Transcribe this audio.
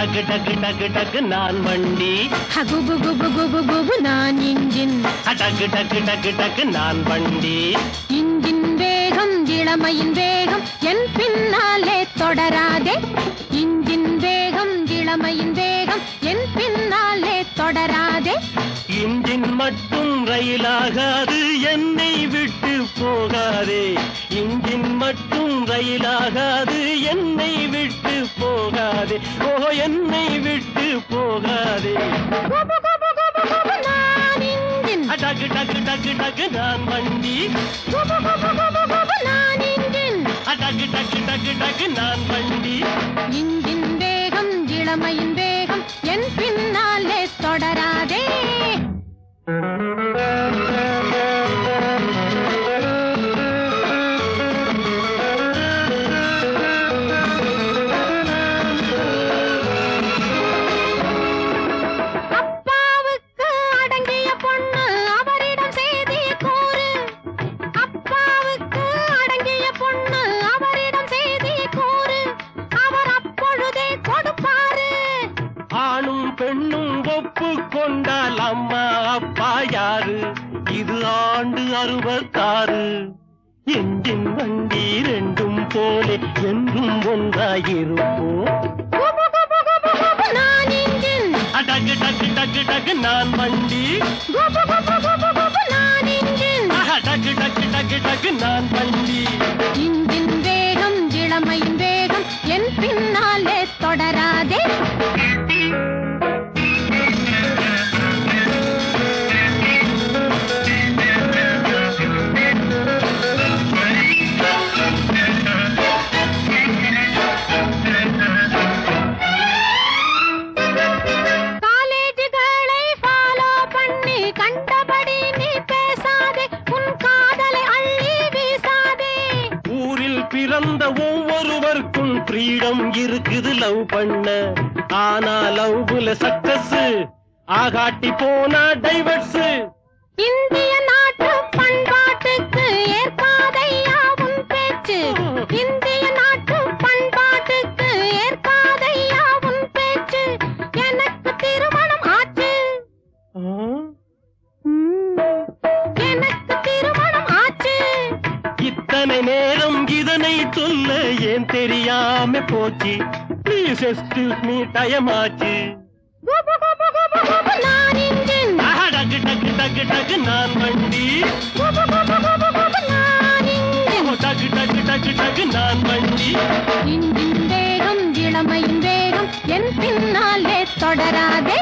டக்கு டக்கு டக்கு டக்கு நான் வண்டி, குபு குபு குபு குபு நான் இன்ஜின். டக்கு டக்கு டக்கு டக்கு நான் வண்டி. இன்ஜின் வேகம் இளமையின் வேகம் என் பின்னாலே தொடராதே. இன்ஜின் வேகம் இளமையின் வேகம் என் பின்னாலே தொடராதே. இன்ஜின் மட்டும் ரயிலாகாது என்னை விட்டு போகாதே. இன்ஜின் மட்டும் ரயிலாகாது என்னை விட்டு போகாதே. ஓ என்னை விட்டு போகாதே. குபு குபு குபு குபு நான் இன்ஜின். டக்கு டக்கு டக்கு டக்கு நான் வண்டி, குபு குபு குபு குபு நான் இன்ஜின். டக்கு டக்கு டக்கு டக்கு நான் வண்டி. இன்ஜின் வேகம் இளமையின் வேகம் என் பின்னாலே தொடராதே. அப்பாவுக்கு அடங்கிய பொண்ணு அவரிடம் செய்தி கூறு. அப்பாவுக்கு அடங்கிய பொண்ணு அவரிடம் செய்தி கூறு. அவர் அப்பொழுதே கொடுப்பாரு. ஆணும் பெண்ணும் ஒப்பு கொண்டால் அம்மா அப்பா யாரு? இது ஆண்டு 66. என்ஜின் வண்டி ரெண்டும் போலே என்றும் ஒன்றாயிருப்போம். குபு குபு குபு குபு நான் இன்ஜின். டக்கு டக்கு டக்கு டக்கு நான் வண்டி, குபு குபு குபு குபு நான் இன்ஜின். டக்கு டக்கு டக்கு டக்கு நான் வண்டி. இன்ஜின் வேகம் இளமையின் வேகம் என் பின்னாலே தொடராதே. காலேஜுகளை ஃபாலோ பண்ணி கண்டபடி நீ பேசாதே. உன் காதலை அள்ளி வீசாதே. ஊரில் பிறந்த ஒவ்வொருவருக்கும் ஃப்ரீடம் இருக்குது லவ் பண்ண. ஆனா லவ்ல சக்சஸ் ஆகாட்டி போனா டைவர்ஸ். இந்திய நாட்டு பண்பாட்டுக்கு ஏற்காதையா உன் பேச்சு. இந்திய நாட்டு பண்பாட்டுக்கு ஏற்காதையா உன் பேச்சு. எனக்கு திருமணம் ஆச்சு. எனக்கு திருமணம் ஆச்சு. இத்தனை நேரம் இதனை சொல்ல ஏன் தெரியாம போச்சு? ப்ளீஸ் எக்ஸ்கியூஸ் மீ டைம் ஆச்சு. குபு குபு குபு குபு நான் இன்ஜின். டக்கு டக்கு டக்கு டக்கு நான் வண்டி, குபு குபு குபு குபு நான் இன்ஜின். டக்கு டக்கு டக்கு டக்கு நான் வண்டி. இன்ஜின் வேகம் இளமையின் வேகம் என் பின்னாலே தொடராதே.